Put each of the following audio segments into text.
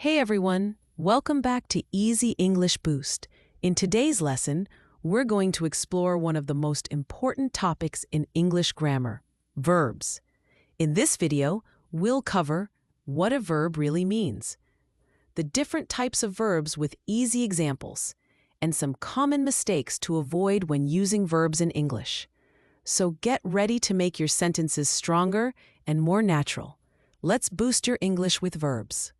Hey everyone, welcome back to Easy English Boost. In today's lesson, we're going to explore one of the most important topics in English grammar, verbs. In this video, we'll cover what a verb really means, the different types of verbs with easy examples, and some common mistakes to avoid when using verbs in English. So get ready to make your sentences stronger and more natural. Let's boost your English with verbs.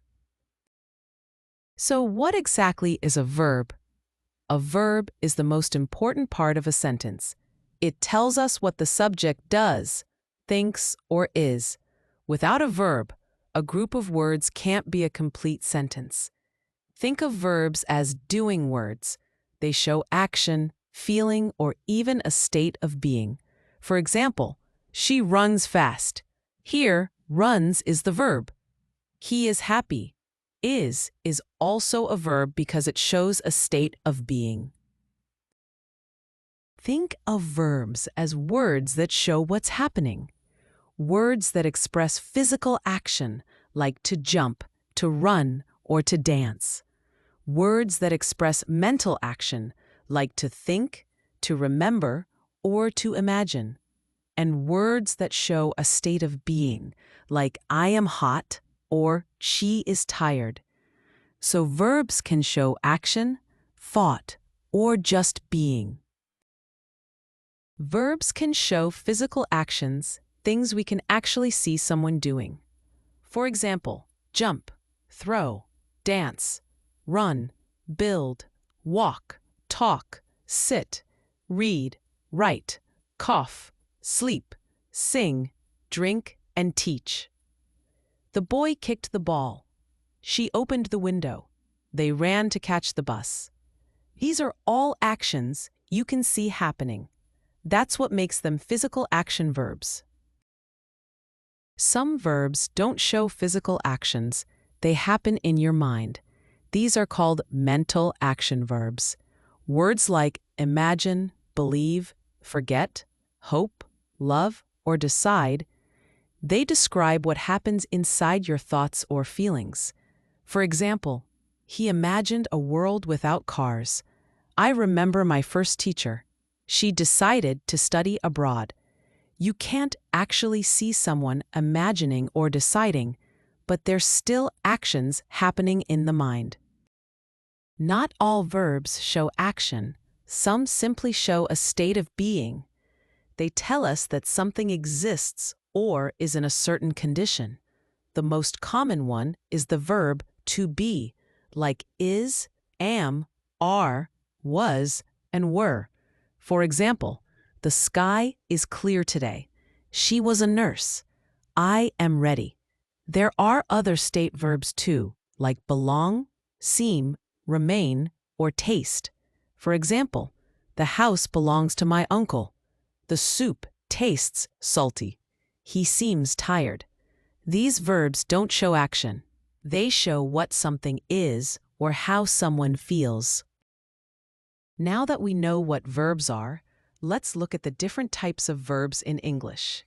So what exactly is a verb? A verb is the most important part of a sentence. It tells us what the subject does, thinks, or is. Without a verb, a group of words can't be a complete sentence. Think of verbs as doing words. They show action, feeling, or even a state of being. For example, she runs fast. Here, runs is the verb. He is happy. Is also a verb because it shows a state of being. Think of verbs as words that show what's happening. Words that express physical action, like to jump, to run, or to dance. Words that express mental action, like to think, to remember, or to imagine. And words that show a state of being, like I am hot, or she is tired. So verbs can show action, thought, or just being. Verbs can show physical actions, things we can actually see someone doing. For example, jump, throw, dance, run, build, walk, talk, sit, read, write, cough, sleep, sing, drink, and teach. The boy kicked the ball. She opened the window. They ran to catch the bus. These are all actions you can see happening. That's what makes them physical action verbs. Some verbs don't show physical actions. They happen in your mind. These are called mental action verbs. Words like imagine, believe, forget, hope, love, or decide, they describe what happens inside your thoughts or feelings. For example, he imagined a world without cars. I remember my first teacher. She decided to study abroad. You can't actually see someone imagining or deciding, but there's still actions happening in the mind. Not all verbs show action. Some simply show a state of being. They tell us that something exists or is in a certain condition. The most common one is the verb to be, like is, am, are, was, and were. For example, the sky is clear today. She was a nurse. I am ready. There are other state verbs too, like belong, seem, remain, or taste. For example, the house belongs to my uncle. The soup tastes salty. He seems tired. These verbs don't show action. They show what something is or how someone feels. Now that we know what verbs are, let's look at the different types of verbs in English.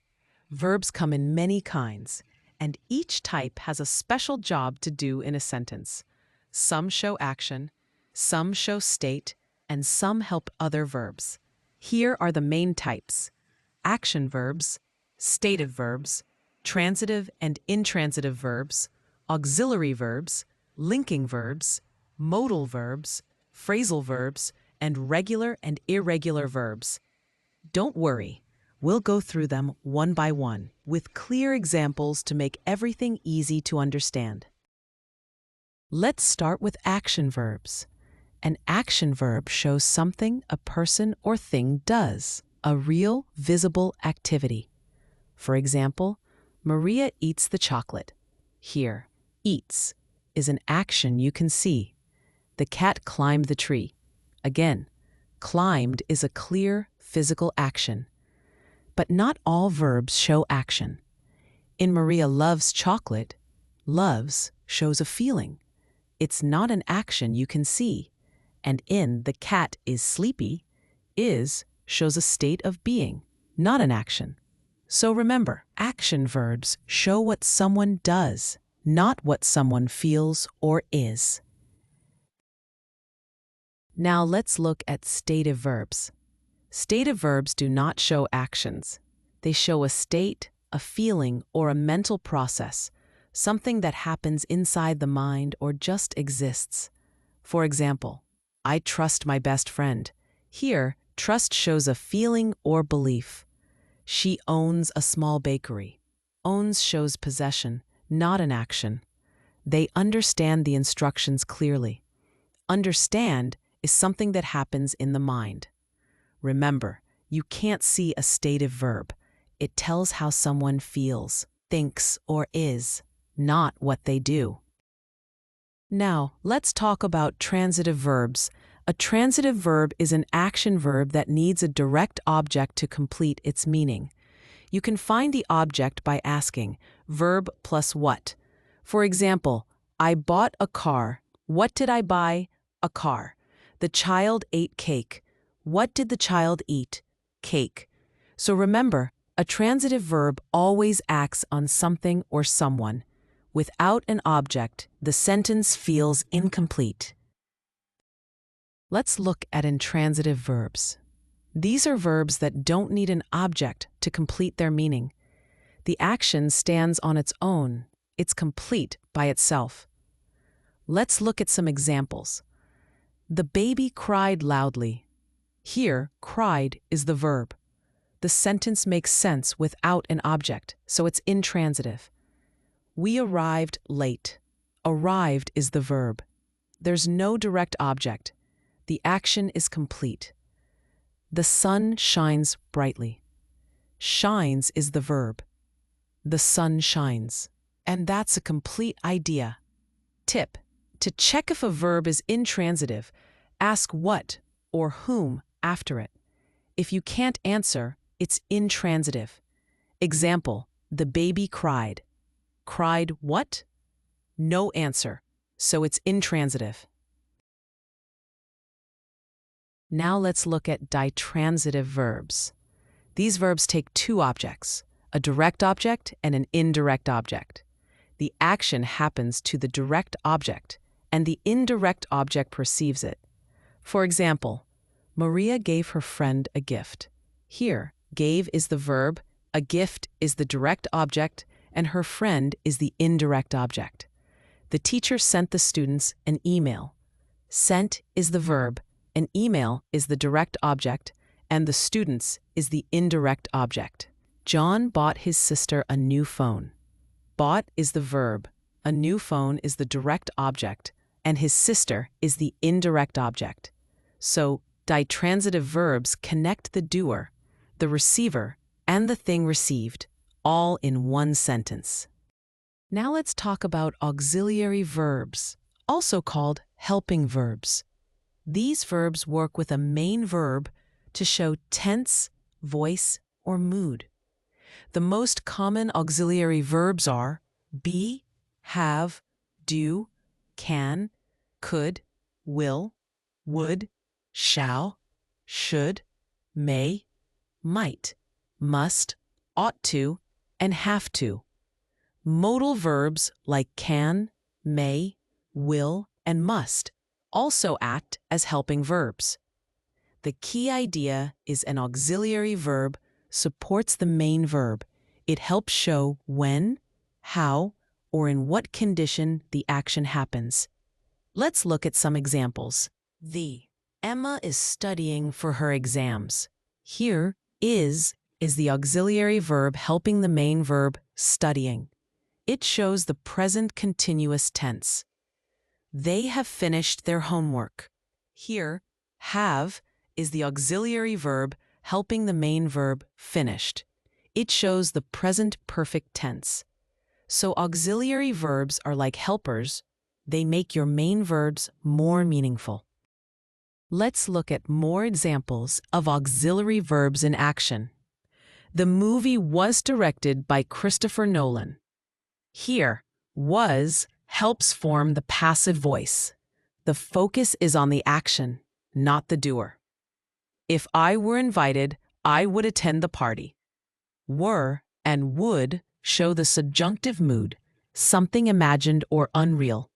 Verbs come in many kinds, and each type has a special job to do in a sentence. Some show action, some show state, and some help other verbs. Here are the main types: action verbs, stative verbs, transitive and intransitive verbs, auxiliary verbs, linking verbs, modal verbs, phrasal verbs, and regular and irregular verbs. Don't worry, we'll go through them one by one, with clear examples to make everything easy to understand. Let's start with action verbs. An action verb shows something a person or thing does, a real, visible activity. For example, Maria eats the chocolate. Here, eats is an action you can see. The cat climbed the tree. Again, climbed is a clear, physical action. But not all verbs show action. In Maria loves chocolate, loves shows a feeling. It's not an action you can see. And in the cat is sleepy, is shows a state of being, not an action. So remember, action verbs show what someone does. not what someone feels or is. Now let's look at stative verbs. Stative verbs do not show actions. They show a state, a feeling, or a mental process, something that happens inside the mind or just exists. For example, I trust my best friend. Here, trust shows a feeling or belief. She owns a small bakery. Owns shows possession, not an action. They understand the instructions clearly. Understand is something that happens in the mind. Remember, you can't see a stative verb. It tells how someone feels, thinks, or is, not what they do. Now, let's talk about transitive verbs. A transitive verb is an action verb that needs a direct object to complete its meaning. You can find the object by asking, verb plus what? For example, I bought a car. What did I buy? A car. The child ate cake. What did the child eat? Cake. So remember, a transitive verb always acts on something or someone. Without an object, the sentence feels incomplete. Let's look at intransitive verbs. These are verbs that don't need an object to complete their meaning. The action stands on its own. It's complete by itself. Let's look at some examples. The baby cried loudly. Here, cried is the verb. The sentence makes sense without an object, so it's intransitive. We arrived late. Arrived is the verb. There's no direct object. The action is complete. The sun shines brightly. Shines is the verb. The sun shines. And that's a complete idea. Tip: to check if a verb is intransitive, ask what or whom after it. If you can't answer, it's intransitive. Example, the baby cried. Cried what? No answer, so it's intransitive. Now let's look at ditransitive verbs. These verbs take two objects, a direct object and an indirect object. The action happens to the direct object, and the indirect object perceives it. For example, Maria gave her friend a gift. Here, gave is the verb, a gift is the direct object, and her friend is the indirect object. The teacher sent the students an email. Sent is the verb, an email is the direct object, and the students is the indirect object. John bought his sister a new phone. Bought is the verb, a new phone is the direct object, and his sister is the indirect object. So, ditransitive verbs connect the doer, the receiver, and the thing received, all in one sentence. Now let's talk about auxiliary verbs, also called helping verbs. These verbs work with a main verb to show tense, voice, or mood. The most common auxiliary verbs are be, have, do, can, could, will, would, shall, should, may, might, must, ought to, and have to. Modal verbs like can, may, will, and must also act as helping verbs. The key idea is an auxiliary verb supports the main verb. It helps show when, how, or in what condition the action happens. Let's look at some examples. Emma is studying for her exams. Here, is the auxiliary verb helping the main verb studying. It shows the present continuous tense. They have finished their homework. Here, have is the auxiliary verb helping the main verb finished. It shows the present perfect tense. So auxiliary verbs are like helpers. They make your main verbs more meaningful. Let's look at more examples of auxiliary verbs in action. The movie was directed by Christopher Nolan. Here, was helps form the passive voice. The focus is on the action, not the doer. If I were invited, I would attend the party. Were and would show the subjunctive mood. something imagined or unreal.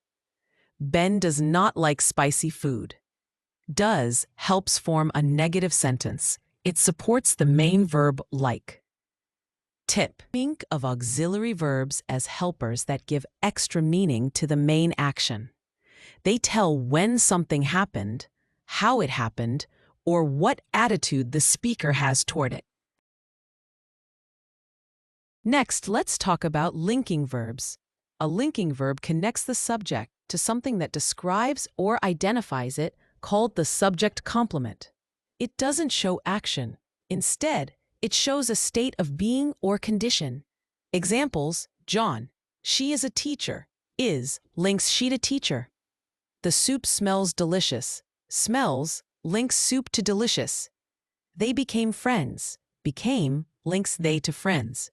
Ben does not like spicy food. Does helps form a negative sentence. It supports the main verb like. Tip: think of auxiliary verbs as helpers that give extra meaning to the main action. They tell when something happened, how it happened, or what attitude the speaker has toward it. Next, let's talk about linking verbs. A linking verb connects the subject to something that describes or identifies it, called the subject complement. It doesn't show action. Instead, it shows a state of being or condition. Examples: John, she is a teacher. Is links she to teacher. The soup smells delicious. Smells links soup to delicious. They became friends. Became links they to friends.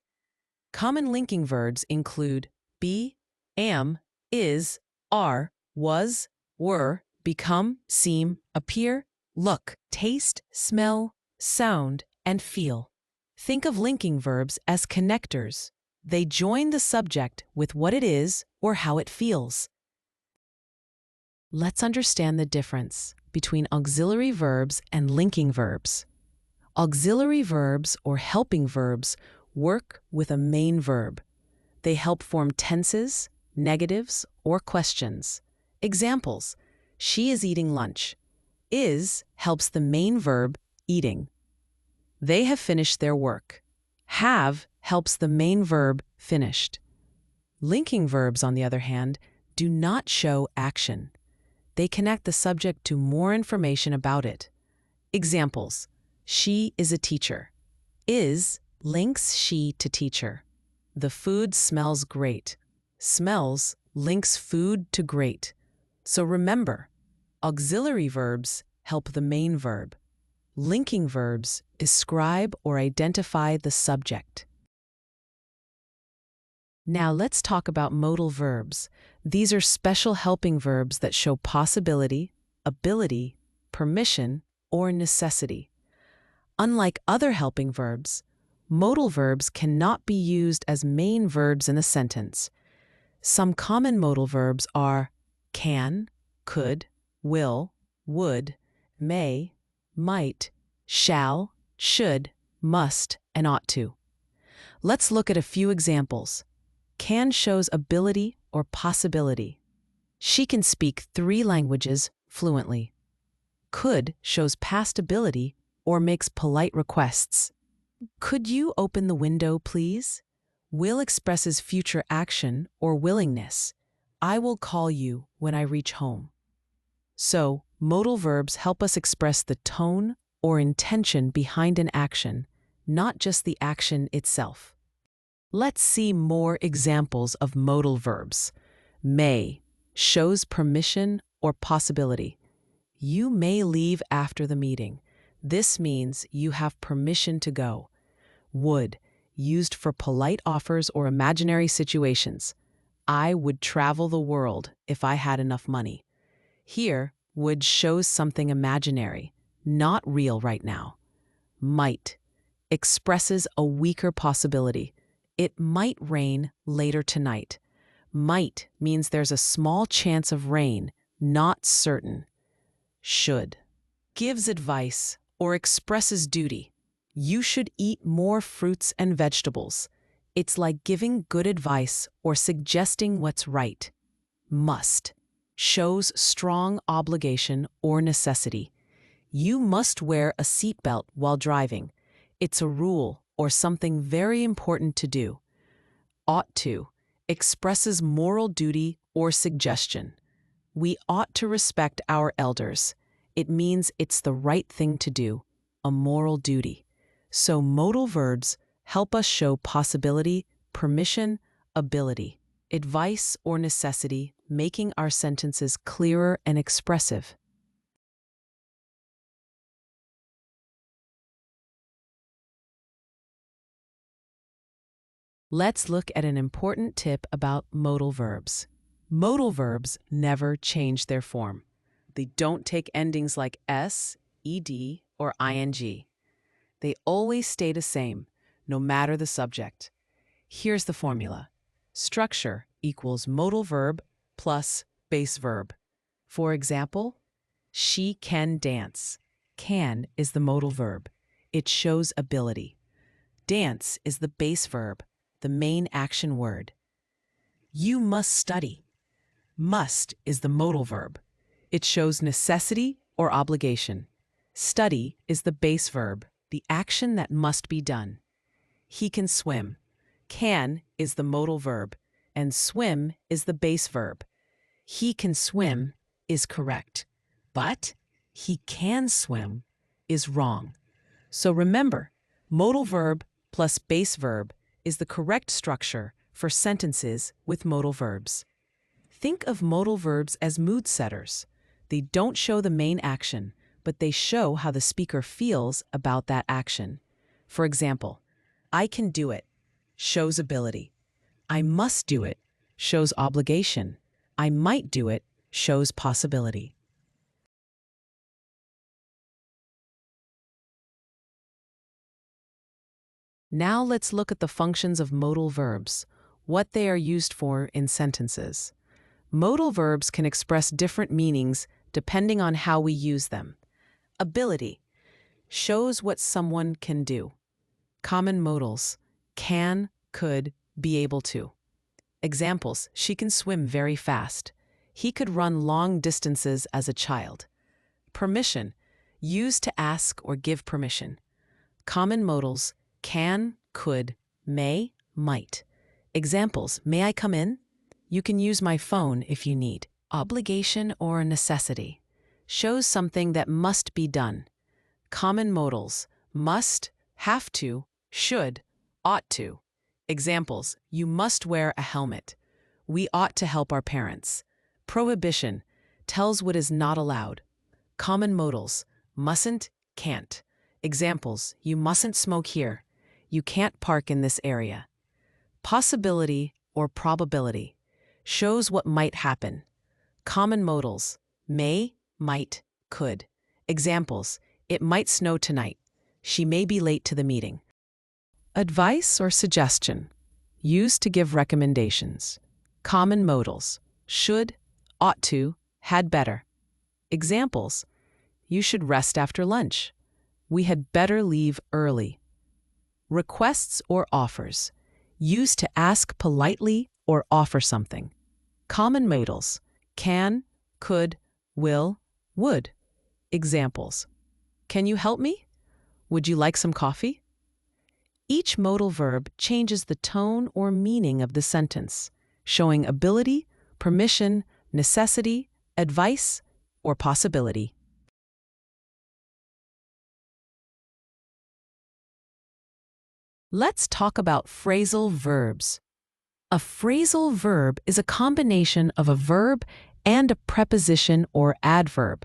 Common linking verbs include be, am, is, are, was, were, become, seem, appear, look, taste, smell, sound, and feel. Think of linking verbs as connectors. They join the subject with what it is or how it feels. Let's understand the difference between auxiliary verbs and linking verbs. Auxiliary verbs or helping verbs work with a main verb. They help form tenses, negatives, or questions. Examples: she is eating lunch. Is helps the main verb eating. They have finished their work. Have helps the main verb finished. Linking verbs, on the other hand, do not show action. They connect the subject to more information about it. Examples: she is a teacher. Is links she to teacher. The food smells great. Smells links food to great. So remember, auxiliary verbs help the main verb. Linking verbs describe or identify the subject. Now let's talk about modal verbs. These are special helping verbs that show possibility, ability, permission, or necessity. Unlike other helping verbs, modal verbs cannot be used as main verbs in a sentence. Some common modal verbs are can, could, will, would, may, might, shall, should, must, and ought to. Let's look at a few examples. Can shows ability or possibility. She can speak 3 languages fluently. Could shows past ability or makes polite requests. Could you open the window, please? Will expresses future action or willingness. I will call you when I reach home. So, modal verbs help us express the tone or intention behind an action, not just the action itself. Let's see more examples of modal verbs. May shows permission or possibility. You may leave after the meeting. This means you have permission to go. Would, used for polite offers or imaginary situations. I would travel the world if I had enough money. Here, would shows something imaginary, not real right now. Might expresses a weaker possibility. It might rain later tonight. Might means there's a small chance of rain, not certain. Should gives advice or expresses duty. You should eat more fruits and vegetables. It's like giving good advice or suggesting what's right. Must shows strong obligation or necessity. You must wear a seatbelt while driving. It's a rule or something very important to do. Ought to expresses moral duty or suggestion. We ought to respect our elders. It means it's the right thing to do, a moral duty. So modal verbs help us show possibility, permission, ability, advice, or necessity, making our sentences clearer and expressive. Let's look at an important tip about modal verbs. Modal verbs never change their form. They don't take endings like s, ed, or ing. They always stay the same, no matter the subject. Here's the formula. Structure equals modal verb plus base verb. For example, she can dance. Can is the modal verb. It shows ability. Dance is the base verb, the main action word. You must study. Must is the modal verb. It shows necessity or obligation. Study is the base verb, the action that must be done. He can swim. Can is the modal verb, and swim is the base verb. He can swim is correct, but he can swim is wrong. So remember, modal verb plus base verb is the correct structure for sentences with modal verbs. Think of modal verbs as mood setters. They don't show the main action, but they show how the speaker feels about that action. For example, I can do it shows ability. I must do it shows obligation. I might do it shows possibility. Now let's look at the functions of modal verbs, what they are used for in sentences. Modal verbs can express different meanings depending on how we use them. Ability shows what someone can do. Common modals: can, could, be able to. Examples: she can swim very fast. He could run long distances as a child. Permission, used to ask or give permission. Common modals: can, could, may, might. Examples: may I come in? You can use my phone if you need. Obligation or necessity shows something that must be done. Common modals: must, have to, should, ought to. Examples: you must wear a helmet. We ought to help our parents. Prohibition tells what is not allowed. Common modals: mustn't, can't. Examples: you mustn't smoke here. You can't park in this area. Possibility or probability shows what might happen. Common modals: may, might, could. Examples: it might snow tonight. She may be late to the meeting. Advice or suggestion, used to give recommendations. Common modals: should, ought to, had better. Examples: you should rest after lunch. We had better leave early. Requests or offers, used to ask politely or offer something. Common modals: can, could, will, would. Examples: can you help me? Would you like some coffee? Each modal verb changes the tone or meaning of the sentence, showing ability, permission, necessity, advice, or possibility. Let's talk about phrasal verbs. A phrasal verb is a combination of a verb and a preposition or adverb,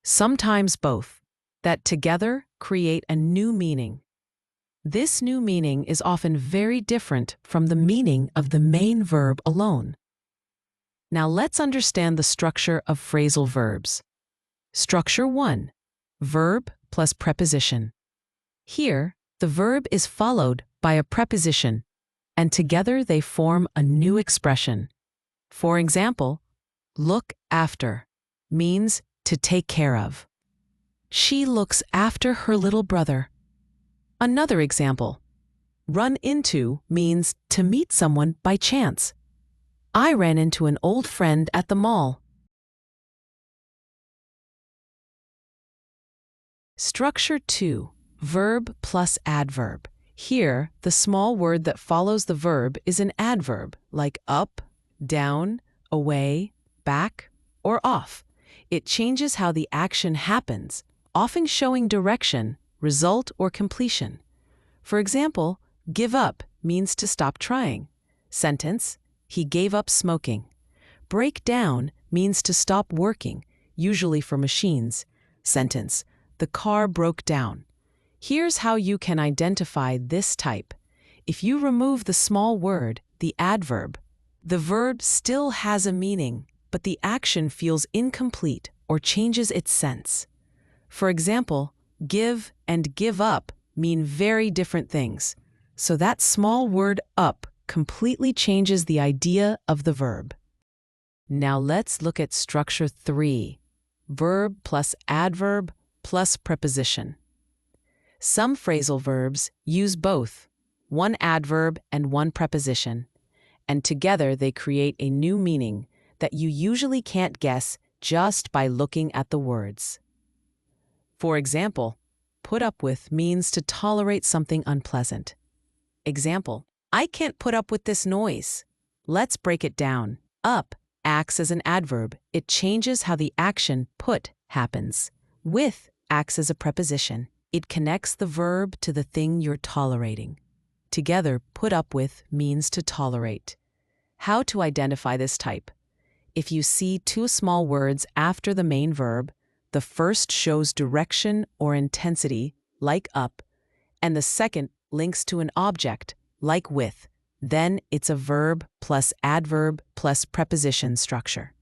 sometimes both, that together create a new meaning. This new meaning is often very different from the meaning of the main verb alone. Now let's understand the structure of phrasal verbs. Structure 1. Verb plus preposition. Here, the verb is followed by a preposition, and together they form a new expression. For example, look after means to take care of. She looks after her little brother. Another example, run into means to meet someone by chance. I ran into an old friend at the mall. Structure 2. Verb plus adverb. Here, the small word that follows the verb is an adverb, like up, down, away, back, or off. It changes how the action happens, often showing direction, result, or completion. For example, give up means to stop trying. Sentence, he gave up smoking. Break down means to stop working, usually for machines. Sentence, the car broke down. Here's how you can identify this type. If you remove the small word, the adverb, the verb still has a meaning, but the action feels incomplete or changes its sense. For example, give and give up mean very different things, so that small word up completely changes the idea of the verb. Now let's look at structure 3, verb plus adverb plus preposition. Some phrasal verbs use both, one adverb and one preposition, and together they create a new meaning that you usually can't guess just by looking at the words. For example, put up with means to tolerate something unpleasant. Example, I can't put up with this noise. Let's break it down. Up acts as an adverb. It changes how the action put happens. With acts as a preposition. It connects the verb to the thing you're tolerating. Together, put up with means to tolerate. How to identify this type? If you see two small words after the main verb, the first shows direction or intensity, like up, and the second links to an object, like with. Then it's a verb plus adverb plus preposition structure.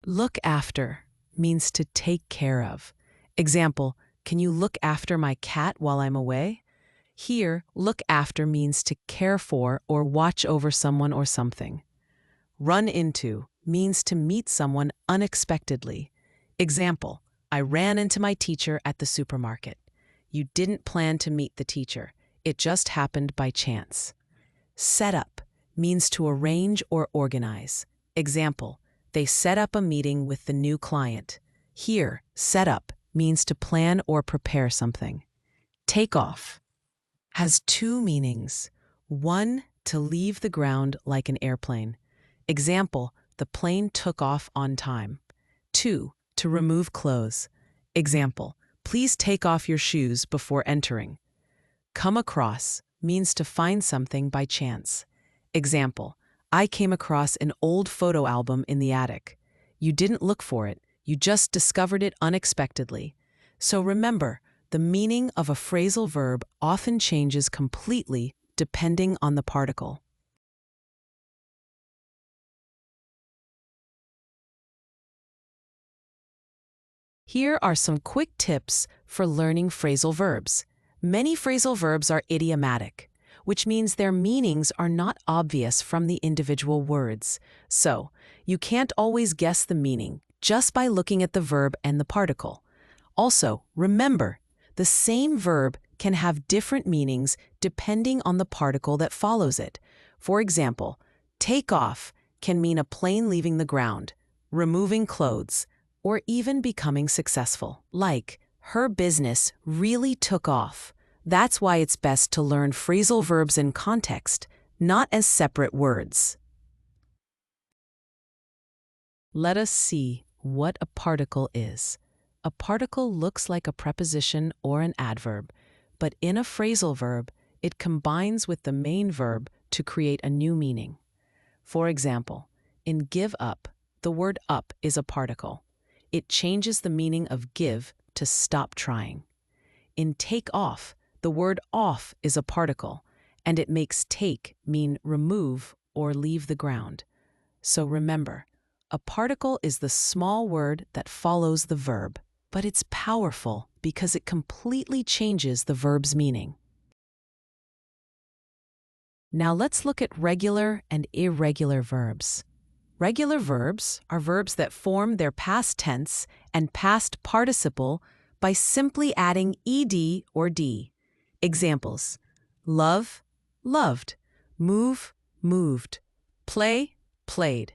Look after means to take care of. Example, can you look after my cat while I'm away? Here, look after means to care for or watch over someone or something. Run into means to meet someone unexpectedly. Example, I ran into my teacher at the supermarket. You didn't plan to meet the teacher. It just happened by chance. Set up means to arrange or organize. Example, they set up a meeting with the new client. Here, set up means to plan or prepare something. Take off has two meanings. One, to leave the ground like an airplane. Example, the plane took off on time. Two, to remove clothes. Example, please take off your shoes before entering. Come across means to find something by chance. Example, I came across an old photo album in the attic. You didn't look for it, you just discovered it unexpectedly. So remember, the meaning of a phrasal verb often changes completely depending on the particle. Here are some quick tips for learning phrasal verbs. Many phrasal verbs are idiomatic, which means their meanings are not obvious from the individual words. So, you can't always guess the meaning just by looking at the verb and the particle. Also, remember, the same verb can have different meanings depending on the particle that follows it. For example, take off can mean a plane leaving the ground, removing clothes, or even becoming successful. Like, her business really took off. That's why it's best to learn phrasal verbs in context, not as separate words. Let us see what a particle is. A particle looks like a preposition or an adverb, but in a phrasal verb, it combines with the main verb to create a new meaning. For example, in give up, the word up is a particle. It changes the meaning of give to stop trying. In take off, the word off is a particle, and it makes take mean remove or leave the ground. So remember, a particle is the small word that follows the verb, but it's powerful because it completely changes the verb's meaning. Now let's look at regular and irregular verbs. Regular verbs are verbs that form their past tense and past participle by simply adding ed or d. Examples: love, loved; move, moved; play, played.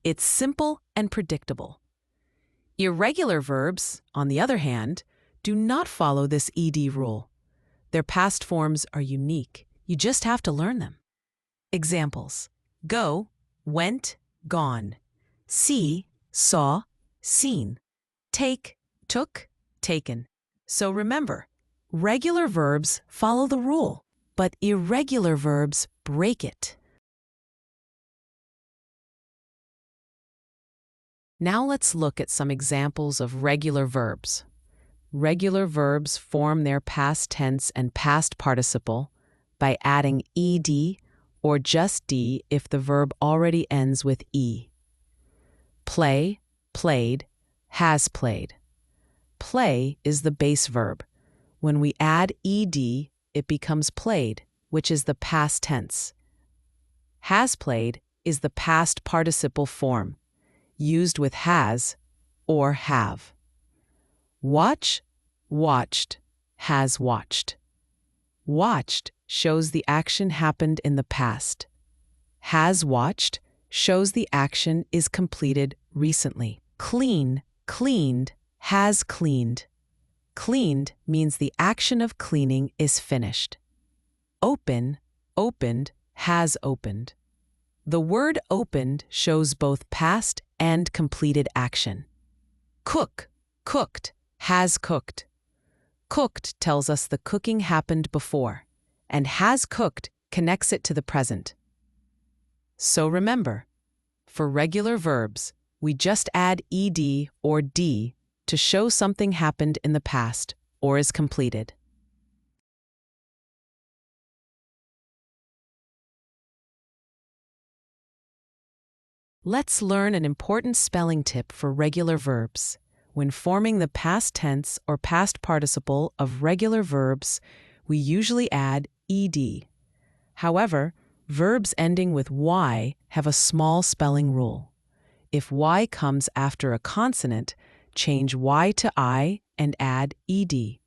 It's simple and predictable. Irregular verbs, on the other hand, do not follow this ed rule. Their past forms are unique. You just have to learn them. Examples: go, went, gone; see, saw, seen; take, took, taken. So remember, regular verbs follow the rule, but irregular verbs break it. Now let's look at some examples of regular verbs. Regular verbs form their past tense and past participle by adding ed or just D if the verb already ends with E. Play, played, has played. Play is the base verb. When we add ed, it becomes played, which is the past tense. Has played is the past participle form, used with has or have. Watch, watched, has watched. Watched shows the action happened in the past. Has watched shows the action is completed recently. Clean, cleaned, has cleaned. Cleaned means the action of cleaning is finished. Open, opened, has opened. The word opened shows both past and completed action. Cook, cooked, has cooked. Cooked tells us the cooking happened before, and has cooked connects it to the present. So remember, for regular verbs, we just add ed or d to show something happened in the past or is completed. Let's learn an important spelling tip for regular verbs. When forming the past tense or past participle of regular verbs, we usually add ed. However, verbs ending with y have a small spelling rule. If y comes after a consonant, change y to I and add ed.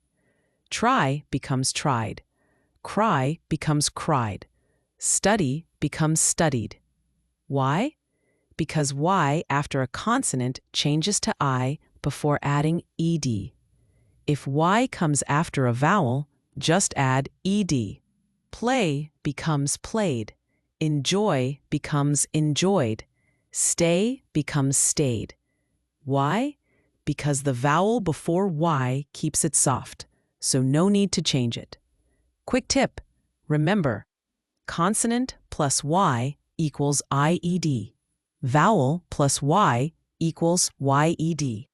Try becomes tried. Cry becomes cried. Study becomes studied. Why? Because y after a consonant changes to I before adding ed. If y comes after a vowel, just add ed. Play becomes played. Enjoy becomes enjoyed. Stay becomes stayed. Why? Because the vowel before y keeps it soft, so no need to change it. Quick tip: remember, consonant plus y equals IED. Vowel plus y equals YED.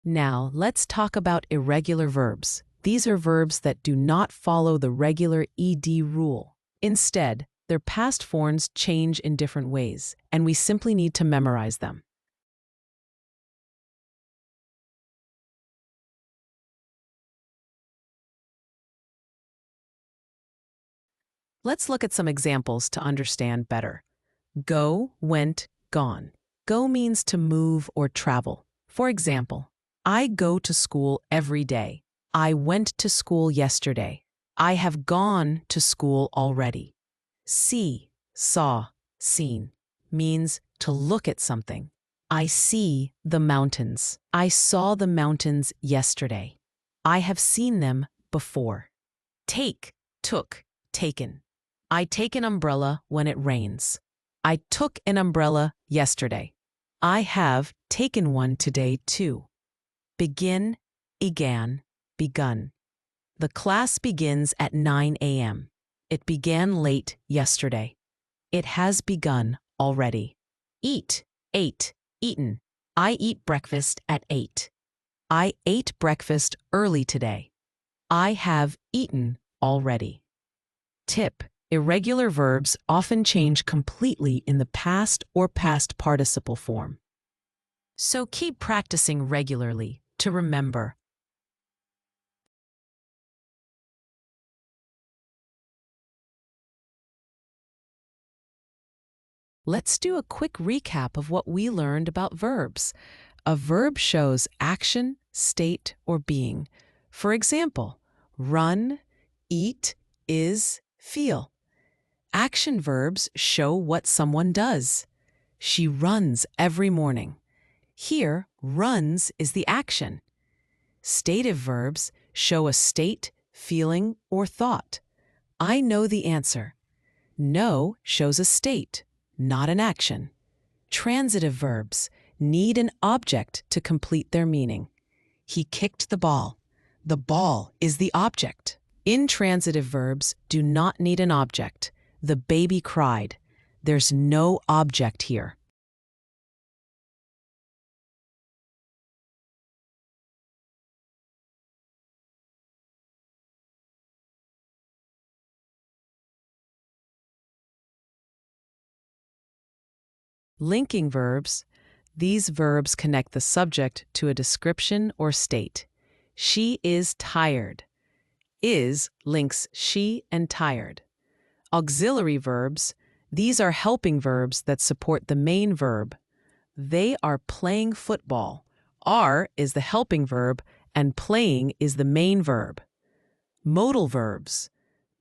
Now, let's talk about irregular verbs. These are verbs that do not follow the regular ed rule. Instead, their past forms change in different ways, and we simply need to memorize them. Let's look at some examples to understand better. Go, went, gone. Go means to move or travel. For example, I go to school every day. I went to school yesterday. I have gone to school already. See, saw, seen means to look at something. I see the mountains. I saw the mountains yesterday. I have seen them before. Take, took, taken. I take an umbrella when it rains. I took an umbrella yesterday. I have taken one today too. Begin, began, begun. The class begins at 9 a.m. It began late yesterday. It has begun already. Eat, ate, eaten. I eat breakfast at 8. I ate breakfast early today. I have eaten already. Tip: irregular verbs often change completely in the past or past participle form. So keep practicing regularly to remember. Let's do a quick recap of what we learned about verbs. A verb shows action, state, or being. For example, run, eat, is, feel. Action verbs show what someone does. She runs every morning. Here, runs is the action. Stative verbs show a state, feeling, or thought. I know the answer. Know shows a state, not an action. Transitive verbs need an object to complete their meaning. He kicked the ball. The ball is the object. Intransitive verbs do not need an object. The baby cried. There's no object here. Linking verbs. These verbs connect the subject to a description or state. She is tired. Is links she and tired. Auxiliary verbs. These are helping verbs that support the main verb. They are playing football. Are is the helping verb and playing is the main verb. Modal verbs.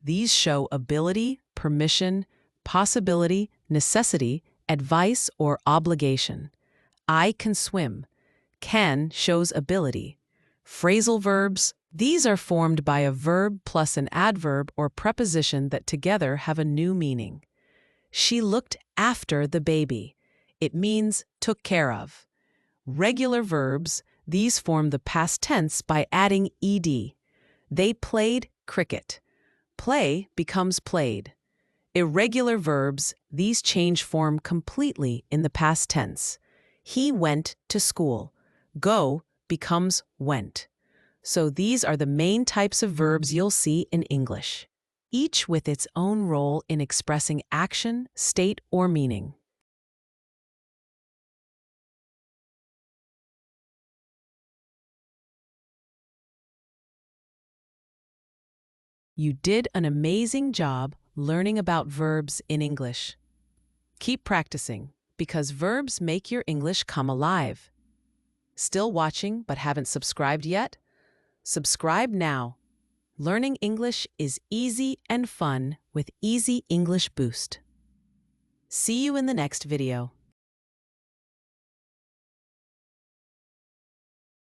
These show ability, permission, possibility, necessity, advice, or obligation. I can swim. Can shows ability. Phrasal verbs. These are formed by a verb plus an adverb or preposition that together have a new meaning. She looked after the baby. It means took care of. Regular verbs. These form the past tense by adding ed. They played cricket. Play becomes played. Irregular verbs. These change form completely in the past tense. He went to school. Go becomes went. So these are the main types of verbs you'll see in English, each with its own role in expressing action, state, or meaning. You did an amazing job learning about verbs in English. Keep practicing, because verbs make your English come alive. Still watching but haven't subscribed yet? Subscribe now. Learning English is easy and fun with Easy English Boost. See you in the next video.